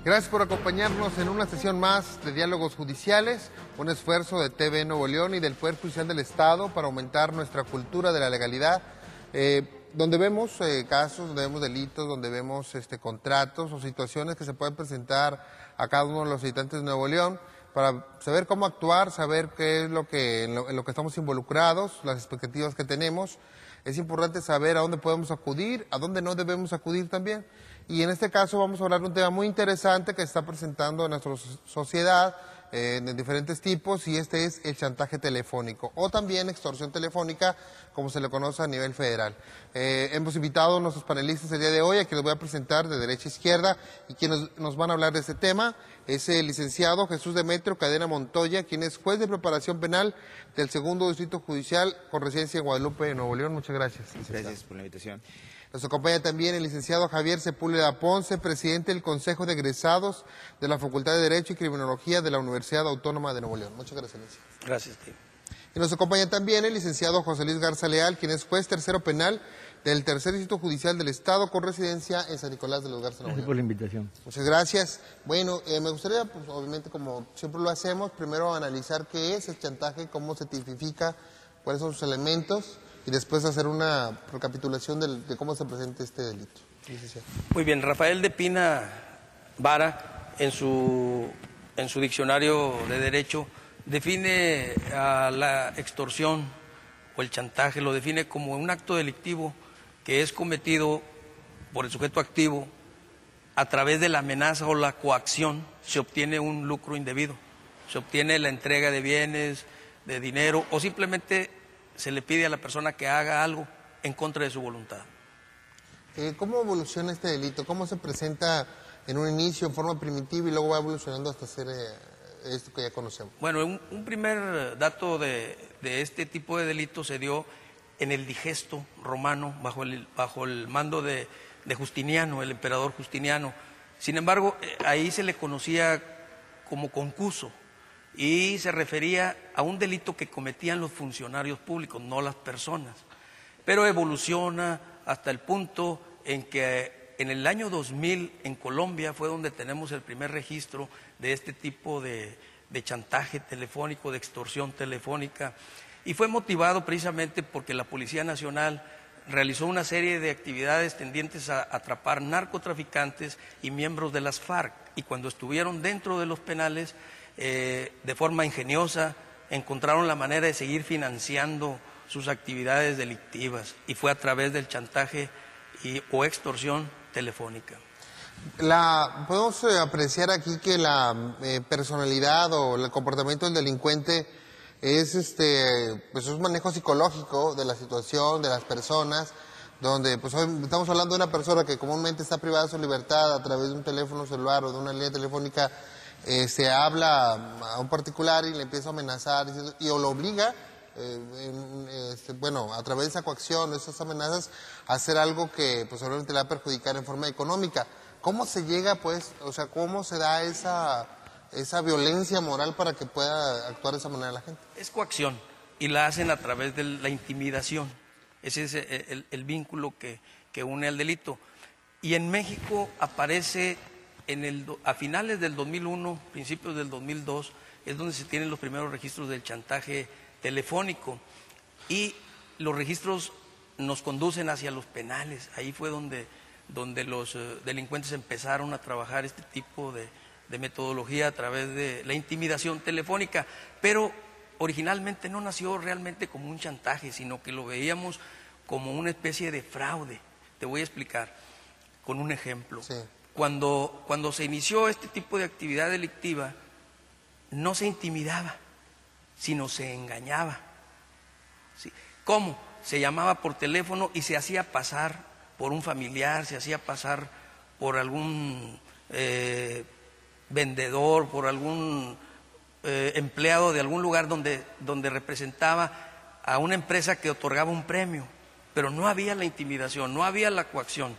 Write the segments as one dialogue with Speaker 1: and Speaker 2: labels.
Speaker 1: Gracias por acompañarnos en una sesión más de Diálogos Judiciales, un esfuerzo de TV Nuevo León y del Poder Judicial del Estado para aumentar nuestra cultura de la legalidad, donde vemos casos, donde vemos delitos, donde vemos contratos o situaciones que se pueden presentar a cada uno de los habitantes de Nuevo León, para saber cómo actuar, saber qué es lo que, en lo que estamos involucrados, las expectativas que tenemos. Es importante saber a dónde podemos acudir, a dónde no debemos acudir también. Y en este caso vamos a hablar de un tema muy interesante que se está presentando en nuestra sociedad de diferentes tipos, y este es el chantaje telefónico o también extorsión telefónica, como se le conoce a nivel federal. Hemos invitado a nuestros panelistas el día de hoy, a quienes voy a presentar de derecha a izquierda, y quienes nos van a hablar de este tema es el licenciado Jesús Demetrio Cadena Montoya, quien es juez de preparación penal del Segundo Distrito Judicial con residencia en Guadalupe, Nuevo León. Muchas gracias, licenciado.
Speaker 2: Gracias por la invitación.
Speaker 1: Nos acompaña también el licenciado Javier Sepúlveda Ponce, presidente del Consejo de Egresados de la Facultad de Derecho y Criminología de la Universidad Autónoma de Nuevo León. Muchas gracias, licenciado.
Speaker 3: Gracias, tío.
Speaker 1: Y nos acompaña también el licenciado José Luis Garza Leal, quien es juez tercero penal del Tercer Distrito Judicial del Estado con residencia en San Nicolás de los Garza, Nuevo León.
Speaker 4: Gracias por la invitación.
Speaker 1: Muchas gracias. Bueno, me gustaría, pues, obviamente, como siempre lo hacemos, primero analizar qué es el chantaje, cómo se tipifica, cuáles son sus elementos, y después hacer una recapitulación de cómo se presenta este delito.
Speaker 3: Muy bien, Rafael de Pina Vara, en su diccionario de Derecho, define a la extorsión o el chantaje, lo define como un acto delictivo que es cometido por el sujeto activo a través de la amenaza o la coacción. Se obtiene un lucro indebido, se obtiene la entrega de bienes, de dinero, o simplemente se le pide a la persona que haga algo en contra de su voluntad.
Speaker 1: ¿Cómo evoluciona este delito? ¿Cómo se presenta en un inicio en forma primitiva y luego va evolucionando hasta ser esto que ya conocemos?
Speaker 3: Bueno, un primer dato de este tipo de delito se dio en el digesto romano bajo el mando de Justiniano, el emperador Justiniano. Sin embargo, ahí se le conocía como concuso, y se refería a un delito que cometían los funcionarios públicos, no las personas. Pero evoluciona hasta el punto en que en el año 2000 en Colombia fue donde tenemos el primer registro de este tipo de chantaje telefónico, de extorsión telefónica, y fue motivado precisamente porque la Policía Nacional realizó una serie de actividades tendientes a atrapar narcotraficantes y miembros de las FARC, y cuando estuvieron dentro de los penales, de forma ingeniosa encontraron la manera de seguir financiando sus actividades delictivas, y fue a través del chantaje o extorsión telefónica.
Speaker 1: Podemos apreciar aquí que la personalidad o el comportamiento del delincuente es pues un manejo psicológico de la situación, de las personas, donde pues hoy estamos hablando de una persona que comúnmente está privada de su libertad a través de un teléfono celular o de una línea telefónica. Se habla a un particular y le empieza a amenazar o lo obliga, a través de esa coacción, de esas amenazas, a hacer algo que pues obviamente le va a perjudicar en forma económica. ¿Cómo se llega, pues, cómo se da esa violencia moral para que pueda actuar de esa manera la gente?
Speaker 3: Es coacción, y la hacen a través de la intimidación. Ese es el vínculo que une al delito. Y en México aparece a finales del 2001, principios del 2002, es donde se tienen los primeros registros del chantaje telefónico, y los registros nos conducen hacia los penales. Ahí fue donde los delincuentes empezaron a trabajar este tipo de metodología a través de la intimidación telefónica, pero originalmente no nació realmente como un chantaje, sino que lo veíamos como una especie de fraude. Te voy a explicar con un ejemplo.
Speaker 1: Sí.
Speaker 3: Cuando se inició este tipo de actividad delictiva, no se intimidaba, sino se engañaba. ¿Sí? ¿Cómo? Se llamaba por teléfono y se hacía pasar por un familiar, se hacía pasar por algún vendedor, por algún empleado de algún lugar donde representaba a una empresa que otorgaba un premio, pero no había la intimidación, no había la coacción,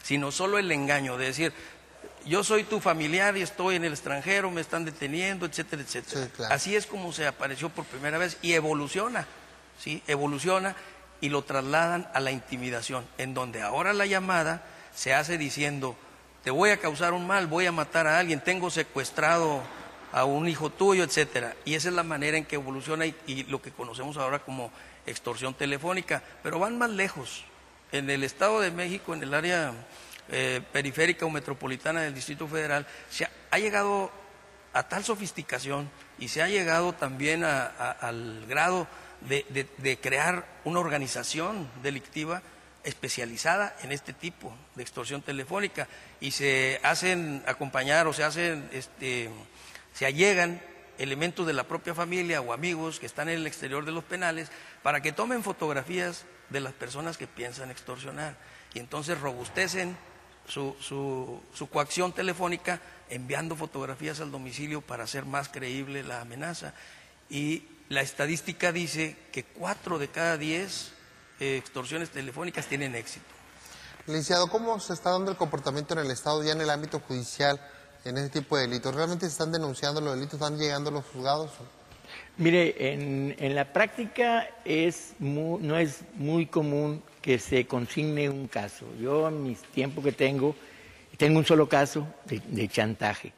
Speaker 3: sino solo el engaño de decir: yo soy tu familiar y estoy en el extranjero, me están deteniendo, etcétera, etcétera.
Speaker 1: Sí, claro.
Speaker 3: Así es como se apareció por primera vez, y evoluciona, ¿sí? Evoluciona, y lo trasladan a la intimidación, en donde ahora la llamada se hace diciendo: te voy a causar un mal, voy a matar a alguien, tengo secuestrado a un hijo tuyo, etcétera. Y esa es la manera en que evoluciona y lo que conocemos ahora como extorsión telefónica. Pero van más lejos. En el Estado de México, en el área periférica o metropolitana del Distrito Federal, se ha llegado a tal sofisticación y se ha llegado también al grado de crear una organización delictiva especializada en este tipo de extorsión telefónica, y se hacen acompañar o se allegan elementos de la propia familia o amigos que están en el exterior de los penales para que tomen fotografías de las personas que piensan extorsionar, y entonces robustecen su coacción telefónica enviando fotografías al domicilio para hacer más creíble la amenaza. Y la estadística dice que 4 de cada 10 extorsiones telefónicas tienen éxito.
Speaker 1: Licenciado, ¿cómo se está dando el comportamiento en el Estado ya en el ámbito judicial en ese tipo de delitos? ¿Realmente se están denunciando los delitos? ¿Están llegando a los juzgados?
Speaker 2: Mire, en la práctica no es muy común que se consigne un caso. Yo en mis tiempos que tengo un solo caso de chantaje,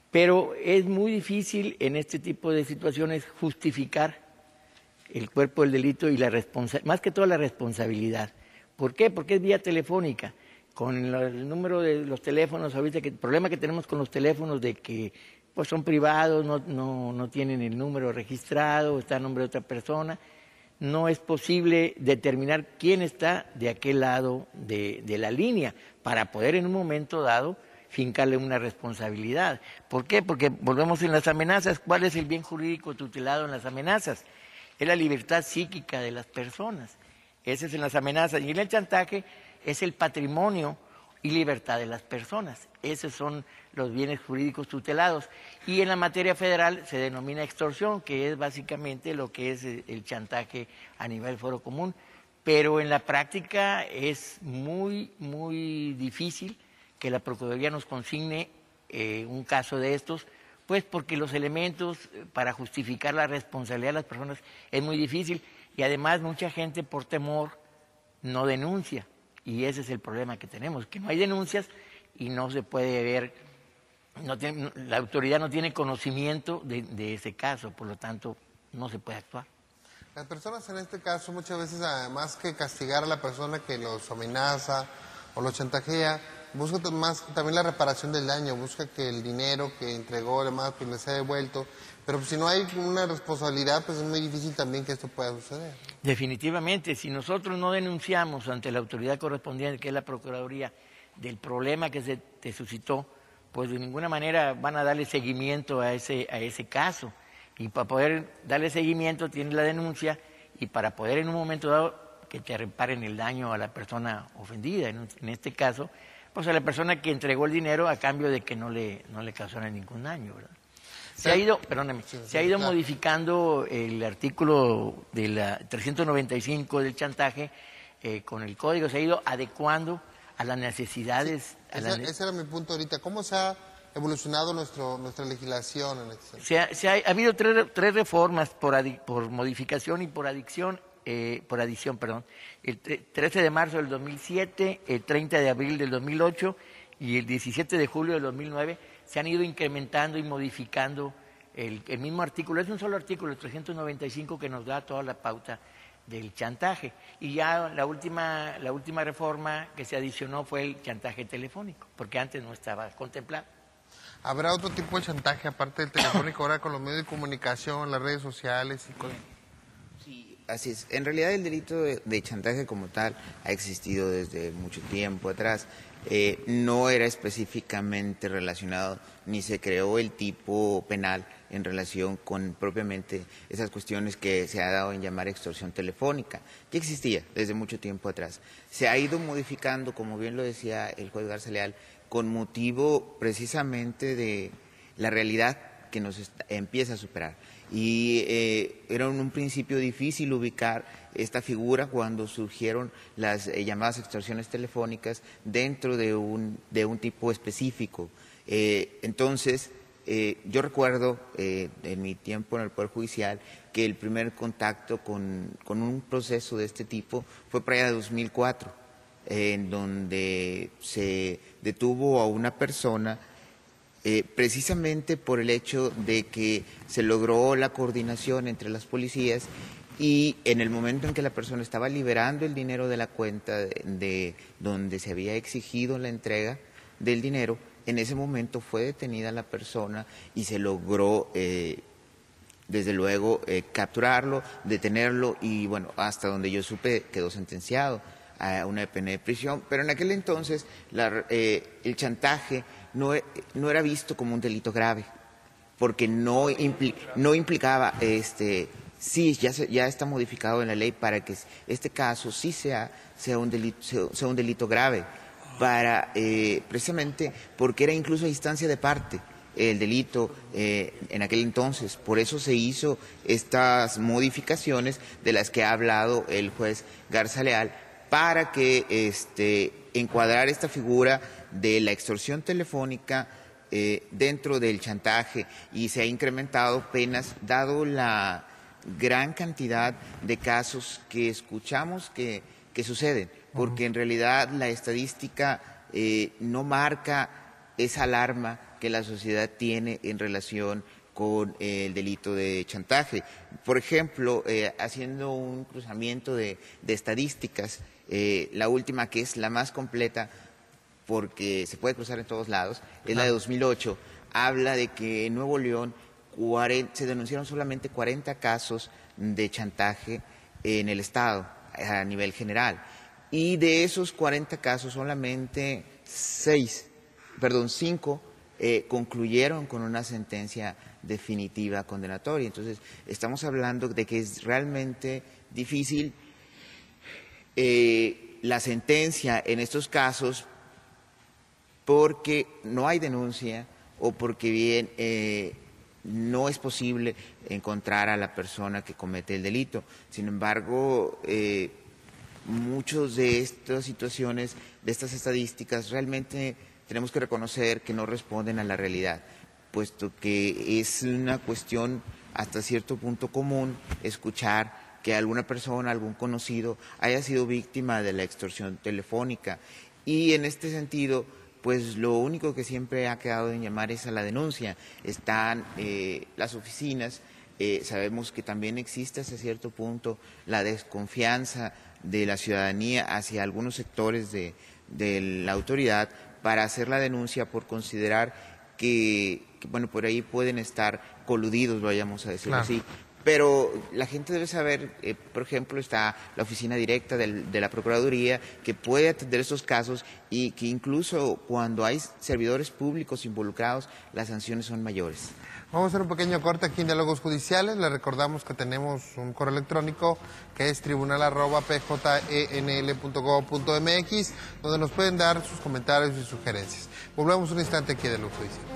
Speaker 2: pero es muy difícil en este tipo de situaciones justificar el cuerpo del delito y más que todo la responsabilidad. ¿Por qué? Porque es vía telefónica. Con el número de los teléfonos, ahorita el problema que tenemos con los teléfonos de que pues son privados, no tienen el número registrado, está a nombre de otra persona, no es posible determinar quién está de aquel lado de la línea para poder en un momento dado fincarle una responsabilidad. ¿Por qué? Porque volvemos en las amenazas. ¿Cuál es el bien jurídico tutelado en las amenazas? Es la libertad psíquica de las personas. Ese es en las amenazas. Y en el chantaje es el patrimonio y libertad de las personas. Esos son los bienes jurídicos tutelados. Y en la materia federal se denomina extorsión, que es básicamente lo que es el chantaje a nivel foro común. Pero en la práctica es muy, muy difícil que la Procuraduría nos consigne un caso de estos, pues porque los elementos para justificar la responsabilidad de las personas es muy difícil, y además mucha gente por temor no denuncia, y ese es el problema que tenemos, que no hay denuncias y no se puede ver, la autoridad no tiene conocimiento de ese caso, por lo tanto no se puede actuar.
Speaker 1: Las personas en este caso muchas veces, además que castigar a la persona que los amenaza o los chantajea, busca más también la reparación del daño, busca que el dinero que entregó además pues les sea devuelto, pero pues, si no hay una responsabilidad, pues es muy difícil también que esto pueda suceder.
Speaker 2: Definitivamente, si nosotros no denunciamos ante la autoridad correspondiente, que es la Procuraduría, del problema que se te suscitó, pues de ninguna manera van a darle seguimiento a ese caso. Y para poder darle seguimiento tienes la denuncia, y para poder en un momento dado que te reparen el daño a la persona ofendida, en este caso, pues a la persona que entregó el dinero a cambio de que no le causara ningún daño, ¿verdad? Se ha ido modificando el artículo de la 395 del chantaje con el código, se ha ido adecuando a las necesidades.
Speaker 1: Sí, ese era mi punto ahorita. ¿Cómo se ha evolucionado nuestra legislación en este
Speaker 2: sentido? Ha habido tres reformas por modificación y por adición. El 13 de marzo del 2007, el 30 de abril del 2008 y el 17 de julio del 2009 se han ido incrementando y modificando el mismo artículo. Es un solo artículo, el 395, que nos da toda la pauta del chantaje. Y ya la última reforma que se adicionó fue el chantaje telefónico, porque antes no estaba contemplado.
Speaker 1: ¿Habrá otro tipo de chantaje aparte del telefónico ahora con los medios de comunicación, las redes sociales y cosas?
Speaker 4: Sí, así es. En realidad el delito de chantaje como tal ha existido desde mucho tiempo atrás. No era específicamente relacionado, ni se creó el tipo penal en relación con propiamente esas cuestiones que se ha dado en llamar extorsión telefónica. Ya existía desde mucho tiempo atrás. Se ha ido modificando, como bien lo decía el juez Garza Leal, con motivo precisamente de la realidad que nos empieza a superar. Y era en un principio difícil ubicar esta figura cuando surgieron las llamadas extorsiones telefónicas dentro de un tipo específico. Entonces, yo recuerdo en mi tiempo en el Poder Judicial que el primer contacto con un proceso de este tipo fue para allá de 2004. en donde se detuvo a una persona precisamente por el hecho de que se logró la coordinación entre las policías y en el momento en que la persona estaba liberando el dinero de la cuenta de donde se había exigido la entrega del dinero, en ese momento fue detenida la persona y se logró desde luego capturarlo, detenerlo y bueno, hasta donde yo supe quedó sentenciado a una pena de prisión, pero en aquel entonces el chantaje no era visto como un delito grave, porque no implicaba, sí, ya está modificado en la ley para que este caso sí sea un delito grave, precisamente porque era incluso a instancia de parte el delito en aquel entonces. Por eso se hizo estas modificaciones de las que ha hablado el juez Garza Leal, para que encuadrar esta figura de la extorsión telefónica dentro del chantaje, y se ha incrementado penas dado la gran cantidad de casos que escuchamos que suceden, porque en realidad la estadística no marca esa alarma que la sociedad tiene en relación con el delito de chantaje. Por ejemplo, haciendo un cruzamiento de estadísticas, la última, que es la más completa porque se puede cruzar en todos lados, es la de 2008, habla de que en Nuevo León se denunciaron solamente 40 casos de chantaje en el estado a nivel general, y de esos 40 casos solamente 5 concluyeron con una sentencia definitiva condenatoria. Entonces estamos hablando de que es realmente difícil la sentencia en estos casos, porque no hay denuncia o porque bien no es posible encontrar a la persona que comete el delito. Sin embargo, muchas de estas situaciones, de estas estadísticas, realmente tenemos que reconocer que no responden a la realidad, puesto que es una cuestión hasta cierto punto común escuchar que alguna persona, algún conocido, haya sido víctima de la extorsión telefónica. Y en este sentido, pues lo único que siempre ha quedado en llamar es a la denuncia. Están las oficinas, sabemos que también existe hasta cierto punto la desconfianza de la ciudadanía hacia algunos sectores de la autoridad para hacer la denuncia por considerar que bueno, por ahí pueden estar coludidos, vayamos a decirlo así. Pero la gente debe saber, por ejemplo, está la oficina directa de la Procuraduría, que puede atender estos casos, y que incluso cuando hay servidores públicos involucrados, las sanciones son mayores.
Speaker 1: Vamos a hacer un pequeño corte aquí en Diálogos Judiciales. Les recordamos que tenemos un correo electrónico que es tribunal@pjnl.gov.mx, donde nos pueden dar sus comentarios y sugerencias. Volvemos un instante aquí en Diálogos Judiciales.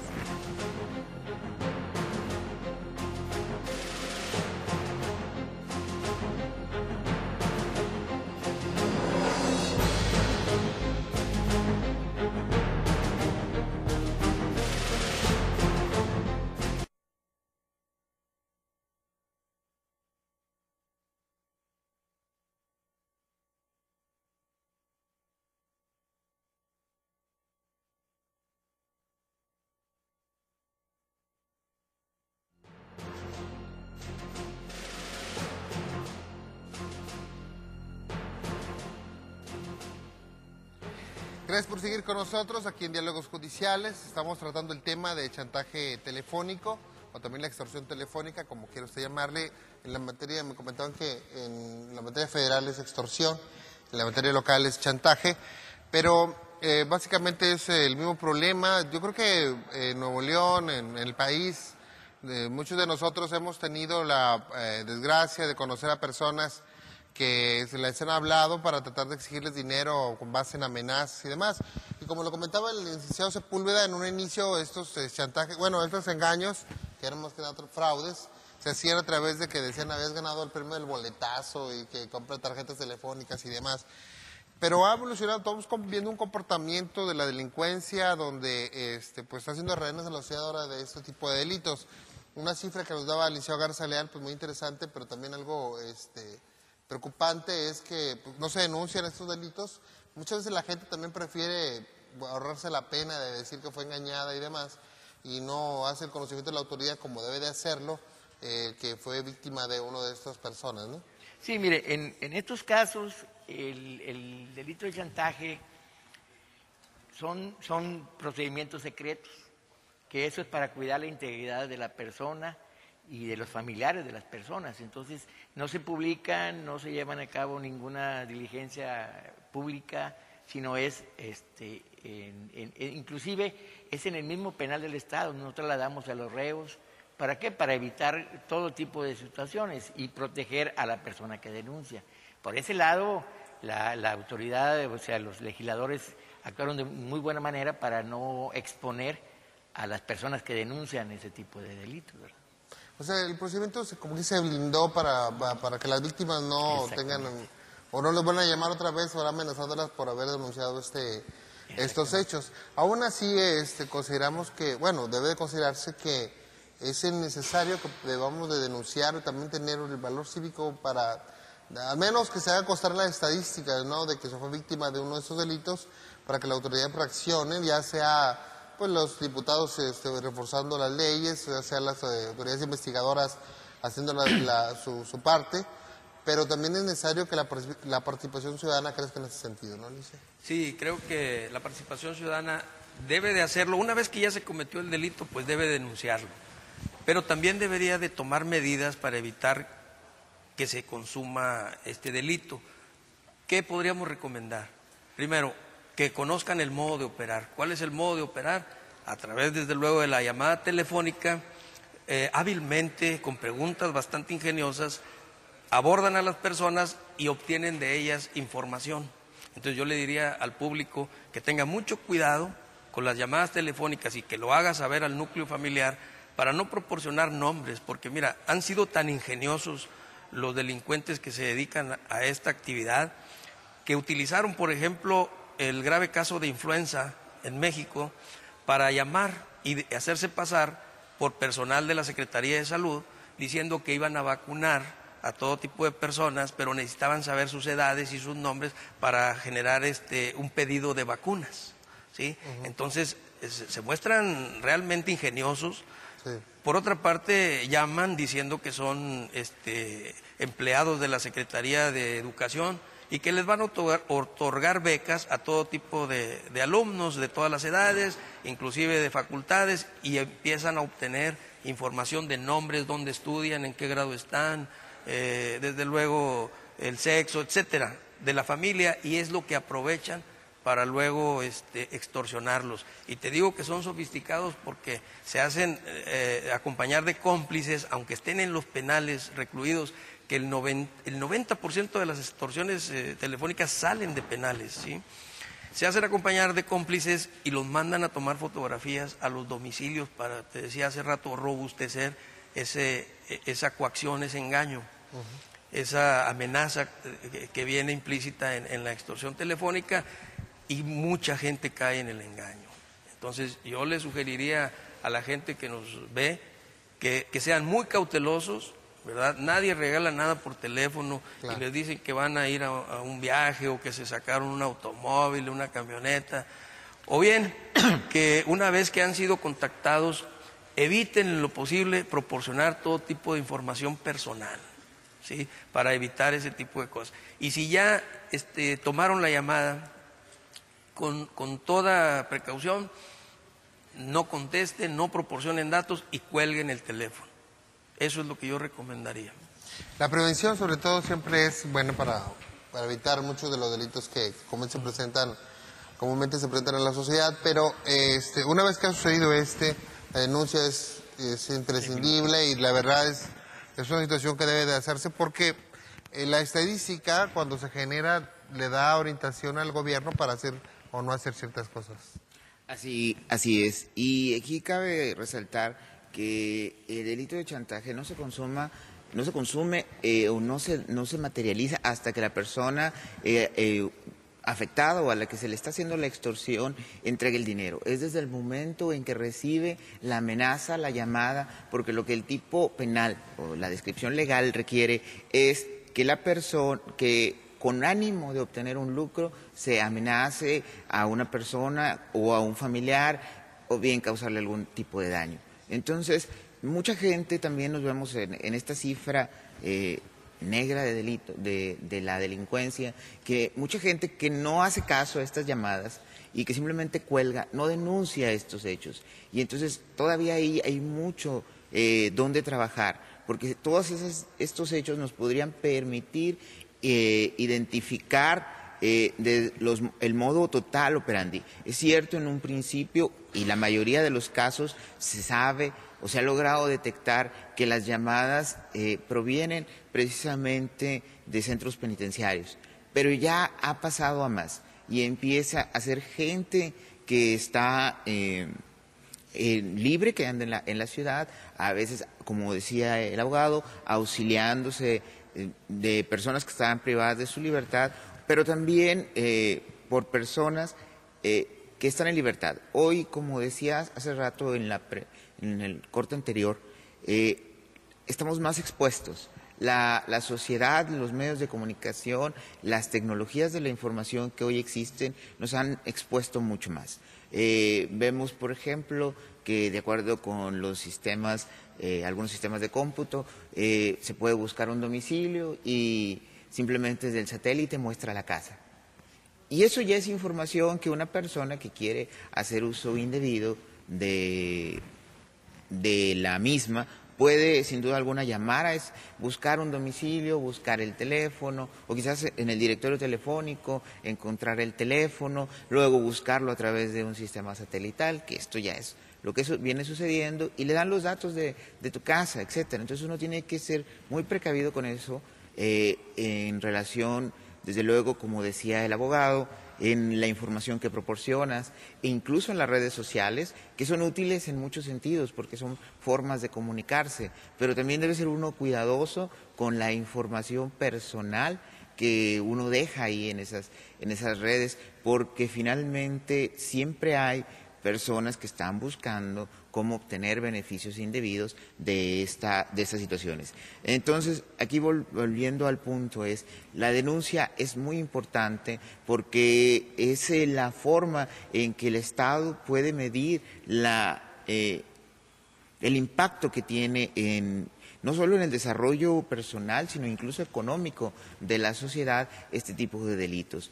Speaker 1: Gracias por seguir con nosotros aquí en Diálogos Judiciales. Estamos tratando el tema de chantaje telefónico, o también la extorsión telefónica, como quiera usted llamarle. En la materia, me comentaban que en la materia federal es extorsión, en la materia local es chantaje, pero básicamente es el mismo problema. Yo creo que en Nuevo León, en el país, muchos de nosotros hemos tenido la desgracia de conocer a personas que se les han hablado para tratar de exigirles dinero con base en amenazas y demás. Y como lo comentaba el licenciado Sepúlveda, en un inicio estos chantajes, estos engaños, que eran más que nada fraudes, se hacían a través de que decían habías ganado el premio del boletazo y que compra tarjetas telefónicas y demás. Pero ha evolucionado, estamos viendo un comportamiento de la delincuencia donde pues está haciendo rehenes a la sociedad ahora de este tipo de delitos. Una cifra que nos daba el licenciado Garza Leal, pues muy interesante, pero también algo preocupante es que pues, no se denuncian estos delitos. Muchas veces la gente también prefiere ahorrarse la pena de decir que fue engañada y demás, y no hace el conocimiento de la autoridad como debe de hacerlo, que fue víctima de una de estas personas, ¿no?
Speaker 2: Sí, mire, en estos casos el delito de chantaje son procedimientos secretos, que eso es para cuidar la integridad de la persona y de los familiares de las personas. Entonces, no se publican, no se llevan a cabo ninguna diligencia pública, sino es, inclusive es en el mismo penal del Estado, nosotros la damos a los reos. ¿Para qué? Para evitar todo tipo de situaciones y proteger a la persona que denuncia. Por ese lado, la autoridad, o sea, los legisladores actuaron de muy buena manera para no exponer a las personas que denuncian ese tipo de delitos, ¿verdad?
Speaker 1: O sea, el procedimiento como que se blindó para que las víctimas no tengan, o no les van a llamar otra vez o amenazándolas por haber denunciado estos hechos. Aún así, consideramos que, bueno, debe de considerarse que es necesario que debamos de denunciar y también tener el valor cívico para, al menos que se haga constar en las estadísticas, ¿no?, de que se fue víctima de uno de estos delitos, para que la autoridad reaccione, ya sea pues los diputados reforzando las leyes, ya sea las autoridades investigadoras haciendo su parte, pero también es necesario que la participación ciudadana crezca en ese sentido, ¿no, Alicia?
Speaker 3: Sí, creo que la participación ciudadana debe de hacerlo. Una vez que ya se cometió el delito, pues debe denunciarlo. Pero también debería de tomar medidas para evitar que se consuma este delito. ¿Qué podríamos recomendar? Primero, que conozcan el modo de operar. ¿Cuál es el modo de operar? A través, desde luego, de la llamada telefónica, hábilmente, con preguntas bastante ingeniosas, abordan a las personas y obtienen de ellas información. Entonces yo le diría al público que tenga mucho cuidado con las llamadas telefónicas y que lo haga saber al núcleo familiar para no proporcionar nombres, porque mira, han sido tan ingeniosos los delincuentes que se dedican a esta actividad que utilizaron, por ejemplo, el grave caso de influenza en México para llamar y hacerse pasar por personal de la Secretaría de Salud diciendo que iban a vacunar a todo tipo de personas, pero necesitaban saber sus edades y sus nombres para generar un pedido de vacunas, ¿sí? Entonces se muestran realmente ingeniosos. Sí. Por otra parte, llaman diciendo que son empleados de la Secretaría de Educación y que les van a otorgar becas a todo tipo de alumnos de todas las edades, inclusive de facultades, y empiezan a obtener información de nombres, dónde estudian, en qué grado están, desde luego el sexo, etcétera, de la familia, y es lo que aprovechan para luego extorsionarlos. Y te digo que son sofisticados porque se hacen acompañar de cómplices, aunque estén en los penales recluidos, que el 90% de las extorsiones telefónicas salen de penales, ¿sí? Se hacen acompañar de cómplices y los mandan a tomar fotografías a los domicilios para, te decía hace rato, robustecer esa coacción, ese engaño, esa amenaza que viene implícita en la extorsión telefónica, y mucha gente cae en el engaño. Entonces yo le sugeriría a la gente que nos ve que sean muy cautelosos, ¿verdad? Nadie regala nada por teléfono. Claro. Y les dicen que van a ir a un viaje o que se sacaron un automóvil, una camioneta, o bien que una vez que han sido contactados eviten en lo posible proporcionar todo tipo de información personal, ¿sí?, para evitar ese tipo de cosas. Y si ya tomaron la llamada, con toda precaución, no contesten, no proporcionen datos y cuelguen el teléfono. Eso es lo que yo recomendaría.
Speaker 1: La prevención, sobre todo, siempre es buena para evitar muchos de los delitos que comúnmente se presentan en la sociedad, pero una vez que ha sucedido la denuncia es imprescindible, y la verdad es una situación que debe de hacerse porque la estadística, cuando se genera, le da orientación al gobierno para hacer o no hacer ciertas cosas.
Speaker 4: Así es. Y aquí cabe resaltar que el delito de chantaje no se consume o no se materializa hasta que la persona afectada o a la que se le está haciendo la extorsión entregue el dinero. Es desde el momento en que recibe la amenaza, la llamada, porque lo que el tipo penal o la descripción legal requiere es la persona, que con ánimo de obtener un lucro se amenace a una persona o a un familiar o bien causarle algún tipo de daño. Entonces, mucha gente también nos vemos en esta cifra negra de delito, de la delincuencia, que mucha gente que no hace caso a estas llamadas y que simplemente cuelga, no denuncia estos hechos. Y entonces todavía ahí hay mucho donde trabajar, porque todos estos hechos nos podrían permitir identificar el modo total operandi. Es cierto, en un principio, y la mayoría de los casos se sabe o se ha logrado detectar que las llamadas provienen precisamente de centros penitenciarios, pero ya ha pasado a más y empieza a ser gente que está libre, que anda en la ciudad, a veces, como decía el abogado, auxiliándose de personas que estaban privadas de su libertad, pero también por personas que están en libertad. Hoy, como decías hace rato en el corte anterior, estamos más expuestos. La sociedad, los medios de comunicación, las tecnologías de la información que hoy existen nos han expuesto mucho más. Vemos, por ejemplo, que de acuerdo con los sistemas, algunos sistemas de cómputo, se puede buscar un domicilio y simplemente desde el satélite muestra la casa. Y eso ya es información que una persona que quiere hacer uso indebido de la misma puede sin duda alguna llamar, a buscar un domicilio, buscar el teléfono, o quizás en el directorio telefónico encontrar el teléfono, luego buscarlo a través de un sistema satelital, que esto ya es lo que viene sucediendo, y le dan los datos de tu casa, etcétera. Entonces uno tiene que ser muy precavido con eso en relación, desde luego, como decía el abogado, en la información que proporcionas, e incluso en las redes sociales, que son útiles en muchos sentidos, porque son formas de comunicarse, pero también debe ser uno cuidadoso con la información personal que uno deja ahí en esas redes, porque finalmente siempre hay personas que están buscando cómo obtener beneficios indebidos de estas situaciones. Entonces, aquí volviendo al punto, la denuncia es muy importante porque es la forma en que el Estado puede medir el impacto que tiene no solo en el desarrollo personal, sino incluso económico de la sociedad, este tipo de delitos.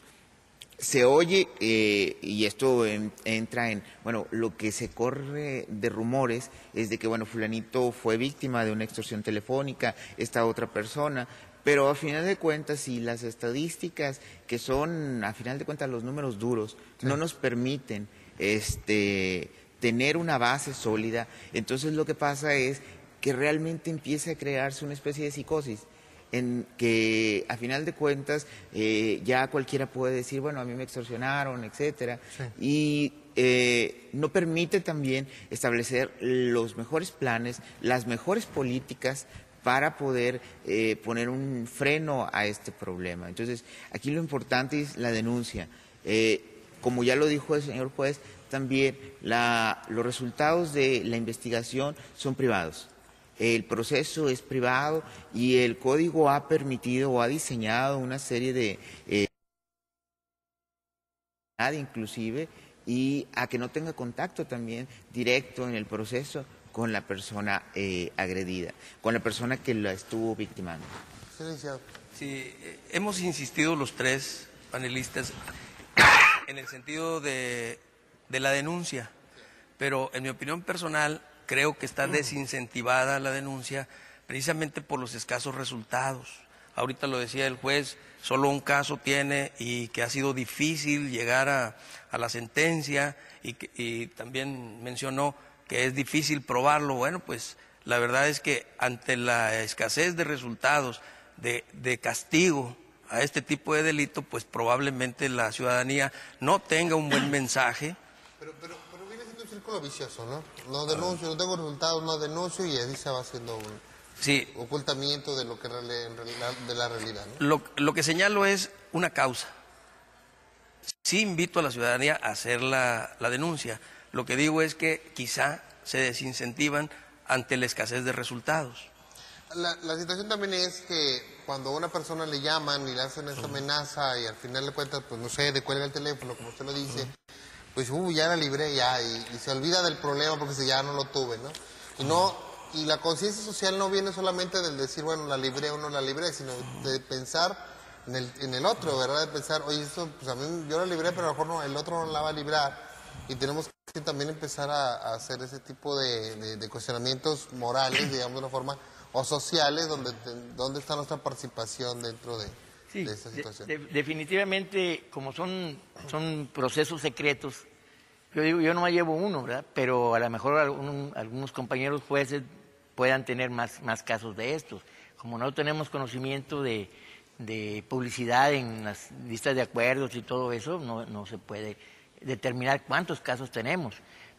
Speaker 4: Se oye, y esto entra en, lo que se corre de rumores es de que, fulanito fue víctima de una extorsión telefónica, esta otra persona, pero a final de cuentas, si las estadísticas, que son a final de cuentas los números duros, sí, no nos permiten tener una base sólida, entonces lo que pasa es que realmente empieza a crearse una especie de psicosis, en que a final de cuentas ya cualquiera puede decir, a mí me extorsionaron, etcétera, sí, y no permite también establecer los mejores planes, las mejores políticas para poder poner un freno a este problema. Entonces, aquí lo importante es la denuncia. Como ya lo dijo el señor juez, también los resultados de la investigación son privados. El proceso es privado y el código ha permitido o ha diseñado una serie de inclusive, y a que no tenga contacto también directo en el proceso con la persona agredida, con la persona que la estuvo victimando.
Speaker 3: Sí, hemos insistido los tres panelistas en el sentido de la denuncia, pero en mi opinión personal creo que está desincentivada la denuncia precisamente por los escasos resultados. Ahorita lo decía el juez, solo un caso tiene y que ha sido difícil llegar a la sentencia y también mencionó que es difícil probarlo. Bueno, pues la verdad es que ante la escasez de resultados de castigo a este tipo de delito, pues probablemente la ciudadanía no tenga un buen mensaje.
Speaker 1: Pero viene siendo un círculo vicioso, ¿no? No denuncio, no tengo resultados, no denuncio y así se va haciendo un ocultamiento de lo que en realidad, de la realidad, ¿no?
Speaker 3: Lo que señalo es una causa. Sí invito a la ciudadanía a hacer la denuncia. Lo que digo es que quizá se desincentivan ante la escasez de resultados.
Speaker 1: La situación también es que cuando a una persona le llaman y le hacen esta amenaza y al final de cuentas, pues no sé, cuelga el teléfono, como usted lo dice, pues ya la libré ya y se olvida del problema porque si ya no lo tuve, ¿no? Y la conciencia social no viene solamente del decir, bueno, la libré o no la libré, sino de pensar en el otro, ¿verdad? De pensar, oye, esto, pues a mí yo la libré, pero a lo mejor no, el otro no la va a librar. Y tenemos que también empezar a hacer ese tipo de cuestionamientos morales, digamos de una forma, o sociales, donde está nuestra participación dentro de esta situación.
Speaker 2: Definitivamente, como son procesos secretos, yo digo, yo no llevo uno, ¿verdad? Pero a lo mejor algunos compañeros jueces puedan tener más casos de estos. Como no tenemos conocimiento de publicidad en las listas de acuerdos y todo eso, no se puede determinar cuántos casos tenemos.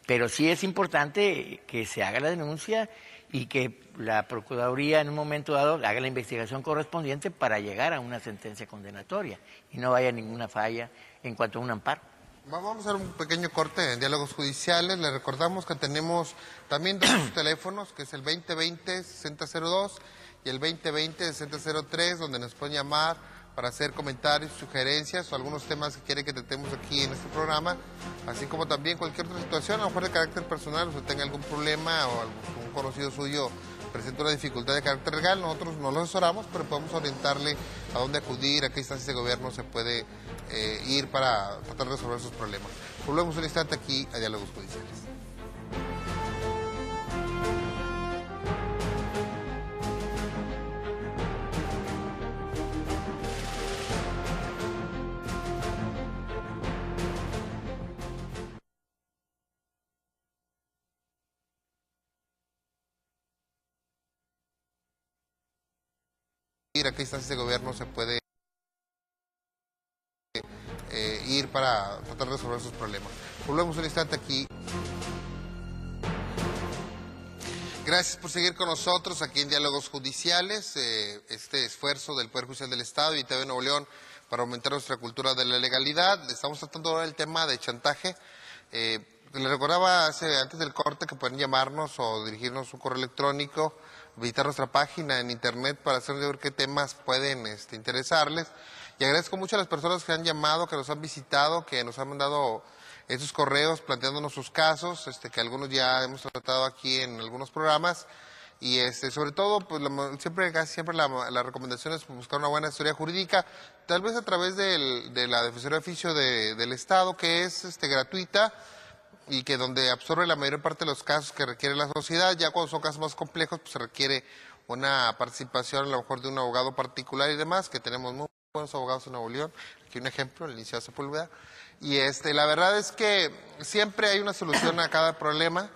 Speaker 2: Pero sí es importante que se haga la denuncia y que la Procuraduría en un momento dado haga la investigación correspondiente para llegar a una sentencia condenatoria y no haya ninguna falla en cuanto a un amparo.
Speaker 1: Vamos a hacer un pequeño corte en diálogos judiciales. Le recordamos que tenemos también dos teléfonos, que es el 2020-6002 y el 2020-6003, donde nos pueden llamar para hacer comentarios, sugerencias o algunos temas que quieren que tratemos aquí en este programa, así como también cualquier otra situación, a lo mejor de carácter personal, o tenga algún problema o algún conocido suyo presenta una dificultad de carácter legal, nosotros no lo asesoramos, pero podemos orientarle a dónde acudir, a qué instancias de gobierno se puede ir para tratar de resolver sus problemas. Volvemos un instante aquí a Diálogos Judiciales. A qué instancias de gobierno se puede ir para tratar de resolver sus problemas. Volvemos un instante aquí. Gracias por seguir con nosotros aquí en Diálogos Judiciales, este esfuerzo del Poder Judicial del Estado y TV Nuevo León para aumentar nuestra cultura de la legalidad. Estamos tratando ahora el tema de chantaje. Le recordaba antes del corte que pueden llamarnos o dirigirnos un correo electrónico, visitar nuestra página en internet para hacernos ver qué temas pueden interesarles. Y agradezco mucho a las personas que han llamado, que nos han visitado, que nos han mandado estos correos planteándonos sus casos, que algunos ya hemos tratado aquí en algunos programas. Y sobre todo, pues casi siempre la recomendación es buscar una buena asesoría jurídica, tal vez a través de la Defensoría de Oficio del Estado, que es gratuita, y que donde absorbe la mayor parte de los casos que requiere la sociedad. Ya cuando son casos más complejos, pues se requiere una participación a lo mejor de un abogado particular y demás, que tenemos muy buenos abogados en Nuevo León. Aquí un ejemplo, el licenciado Sepúlveda. Y la verdad es que siempre hay una solución a cada problema.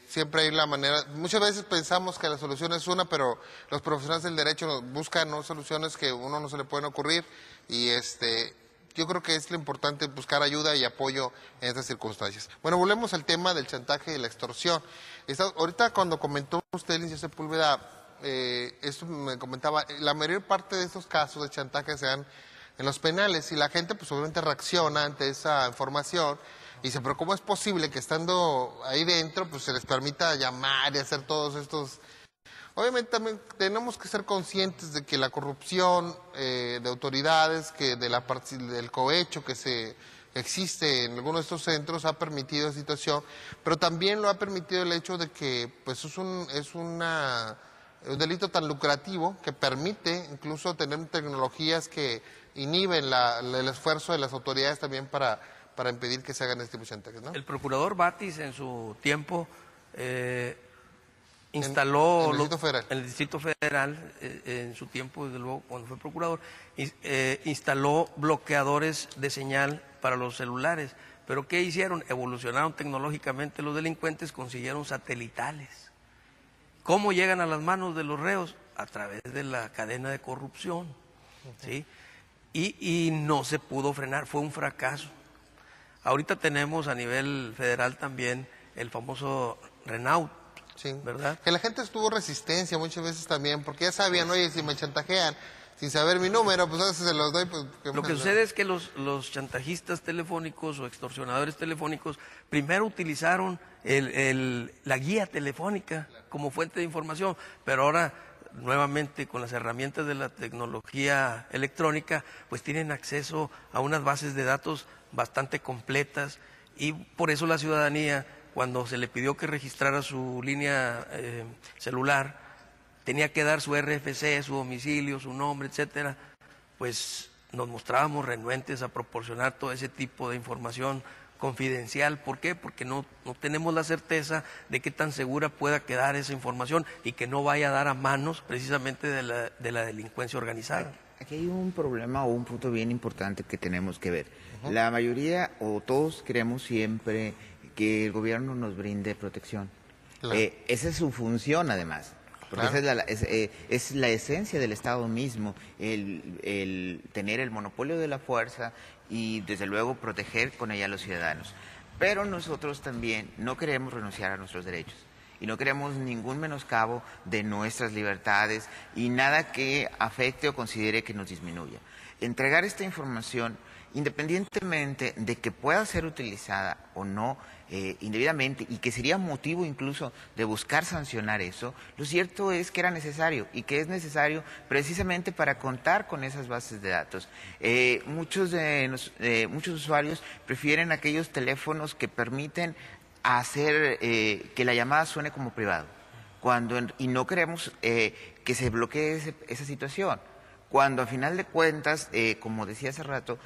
Speaker 1: Siempre hay la manera. Muchas veces pensamos que la solución es una, pero los profesionales del derecho buscan soluciones que a uno no se le pueden ocurrir. Y yo creo que es lo importante buscar ayuda y apoyo en estas circunstancias. Bueno, volvemos al tema del chantaje y la extorsión. Ahorita cuando comentó usted, licenciado Sepúlveda, esto me comentaba, la mayor parte de estos casos de chantaje se dan en los penales y la gente pues obviamente reacciona ante esa información y dice, pero ¿cómo es posible que estando ahí dentro pues se les permita llamar y hacer todos estos... Obviamente también tenemos que ser conscientes de que la corrupción de autoridades, que del cohecho que existe en algunos de estos centros ha permitido esa situación, pero también lo ha permitido el hecho de que pues es un delito tan lucrativo que permite incluso tener tecnologías que inhiben el esfuerzo de las autoridades también para impedir que se hagan este tipo de chantajes, ¿no?
Speaker 3: El procurador Batis en su tiempo instaló
Speaker 1: en
Speaker 3: el Distrito Federal, en su tiempo, desde luego, cuando fue procurador, instaló bloqueadores de señal para los celulares. ¿Pero qué hicieron? Evolucionaron tecnológicamente los delincuentes, consiguieron satelitales. ¿Cómo llegan a las manos de los reos? A través de la cadena de corrupción, ¿sí? Y no se pudo frenar, fue un fracaso. Ahorita tenemos a nivel federal también el famoso Renault.
Speaker 1: Sí,
Speaker 3: ¿verdad?
Speaker 1: Que la gente tuvo resistencia muchas veces también, porque ya sabían, oye, si me chantajean, sin saber mi número, pues a veces se los doy. Pues,
Speaker 3: Lo que sucede es que los chantajistas telefónicos o extorsionadores telefónicos primero utilizaron la guía telefónica como fuente de información, pero ahora nuevamente con las herramientas de la tecnología electrónica, pues tienen acceso a unas bases de datos bastante completas y por eso la ciudadanía, cuando se le pidió que registrara su línea celular, tenía que dar su RFC, su domicilio, su nombre, etcétera, pues nos mostrábamos renuentes a proporcionar todo ese tipo de información confidencial. ¿Por qué? Porque no tenemos la certeza de qué tan segura pueda quedar esa información y que no vaya a dar a manos precisamente de la delincuencia organizada.
Speaker 4: Aquí hay un problema o un punto bien importante que tenemos que ver. La mayoría o todos queremos siempre que el gobierno nos brinde protección.
Speaker 1: Claro.
Speaker 4: Esa es su función, además. Porque
Speaker 1: Claro.
Speaker 4: esa es la esencia del Estado mismo, el tener el monopolio de la fuerza y desde luego proteger con ella a los ciudadanos. Pero nosotros también no queremos renunciar a nuestros derechos y no queremos ningún menoscabo de nuestras libertades y nada que afecte o considere que nos disminuya. Entregar esta información, independientemente de que pueda ser utilizada o no indebidamente y que sería motivo incluso de buscar sancionar eso, lo cierto es que era necesario y que es necesario precisamente para contar con esas bases de datos. Muchos usuarios prefieren aquellos teléfonos que permiten hacer que la llamada suene como privado y no queremos que se bloquee esa situación. Cuando a final de cuentas, como decía hace rato,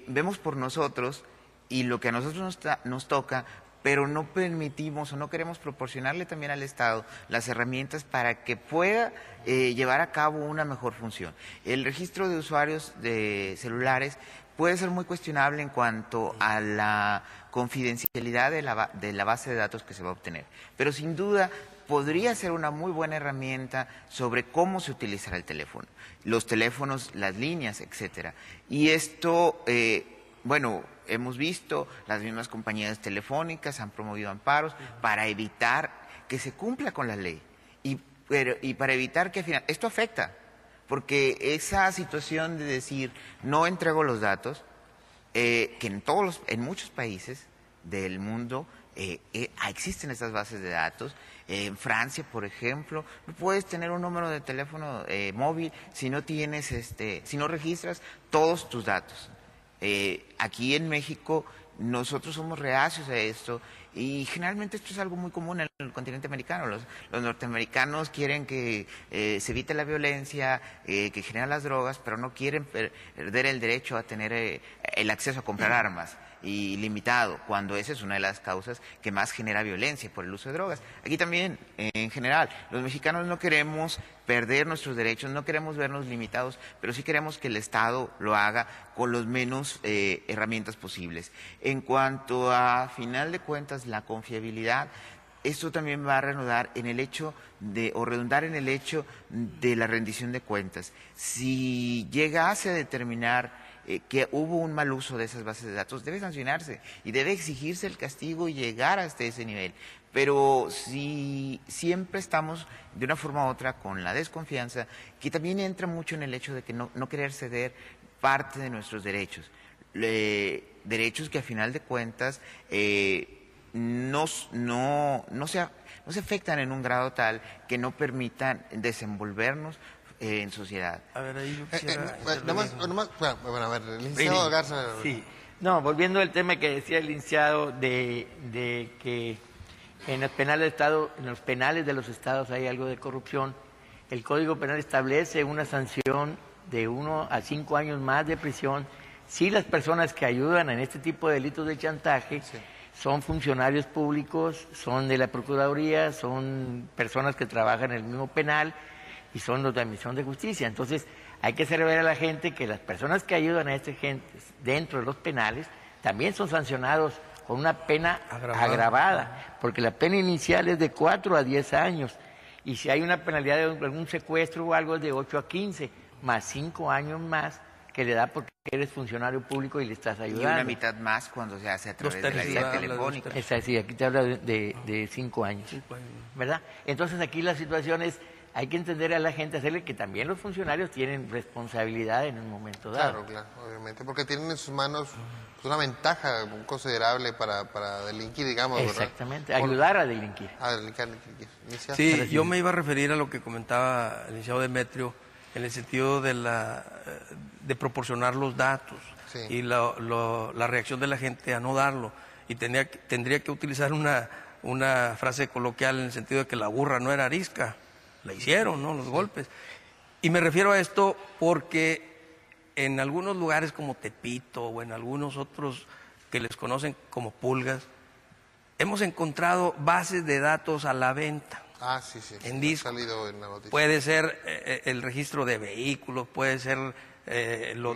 Speaker 4: vemos por nosotros y lo que a nosotros nos toca, pero no permitimos o no queremos proporcionarle también al Estado las herramientas para que pueda llevar a cabo una mejor función. El registro de usuarios de celulares puede ser muy cuestionable en cuanto a la confidencialidad de la base de datos que se va a obtener, pero sin duda podría ser una muy buena herramienta sobre cómo se utilizará el teléfono, los teléfonos, las líneas, etcétera. Y esto, bueno, hemos visto, las mismas compañías telefónicas han promovido amparos para evitar que se cumpla con la ley y para evitar que al final, esto afecta, porque esa situación de decir no entrego los datos, que en muchos países del mundo existen estas bases de datos. En Francia, por ejemplo, no puedes tener un número de teléfono móvil si no tienes, si no registras todos tus datos. Aquí en México nosotros somos reacios a esto y generalmente esto es algo muy común en el continente americano. Los norteamericanos quieren que se evite la violencia, que generan las drogas, pero no quieren perder el derecho a tener el acceso a comprar armas y limitado, cuando esa es una de las causas que más genera violencia por el uso de drogas. Aquí también, en general, los mexicanos no queremos perder nuestros derechos, no queremos vernos limitados, pero sí queremos que el Estado lo haga con los menos herramientas posibles. En cuanto a, final de cuentas, la confiabilidad, esto también va a redundar en el hecho de la rendición de cuentas. Si llegase a determinar que hubo un mal uso de esas bases de datos, debe sancionarse y debe exigirse el castigo y llegar hasta ese nivel. Pero si siempre estamos de una forma u otra con la desconfianza, que también entra mucho en el hecho de que no querer ceder parte de nuestros derechos, derechos que a final de cuentas no se afectan en un grado tal que no permitan desenvolvernos en sociedad.
Speaker 3: A ver, ahí yo quisiera...
Speaker 1: Bueno, a ver, el licenciado Garza.
Speaker 2: Sí. No, volviendo al tema que decía el licenciado de que en los penales de los estados hay algo de corrupción. El Código Penal establece una sanción de 1 a 5 años más de prisión si las personas que ayudan en este tipo de delitos de chantaje son funcionarios públicos, son de la Procuraduría, son personas que trabajan en el mismo penal y son los de admisión de justicia. Entonces, hay que hacer ver a la gente que las personas que ayudan a esta gente dentro de los penales también son sancionados con una pena agravada, porque la pena inicial es de 4 a 10 años, y si hay una penalidad de algún secuestro o algo es de 8 a 15, más 5 años más que le da porque eres funcionario público y le estás ayudando.
Speaker 4: Y una mitad más cuando se hace a través de la vía telefónica.
Speaker 2: Sí, aquí te habla de 5 años, ¿verdad? Entonces aquí la situación es hay que entender a la gente, hacerle que también los funcionarios tienen responsabilidad en un momento dado.
Speaker 1: Claro, obviamente, porque tienen en sus manos pues, una ventaja considerable para delinquir, digamos, ¿verdad?
Speaker 2: Exactamente, ayudar a delinquir.
Speaker 1: A delinquir.
Speaker 3: Sí, yo me iba a referir a lo que comentaba el licenciado Demetrio, en el sentido de proporcionar los datos y la reacción de la gente a no darlo. Y tendría que utilizar una frase coloquial en el sentido de que la burra no era arisca, la hicieron, ¿no? Los golpes. Y me refiero a esto porque en algunos lugares como Tepito o en algunos otros que les conocen como pulgas, hemos encontrado bases de datos a la venta.
Speaker 1: Sí.
Speaker 3: En disco.
Speaker 1: Ha salido en la noticia.
Speaker 3: Puede ser el registro de vehículos, puede ser lo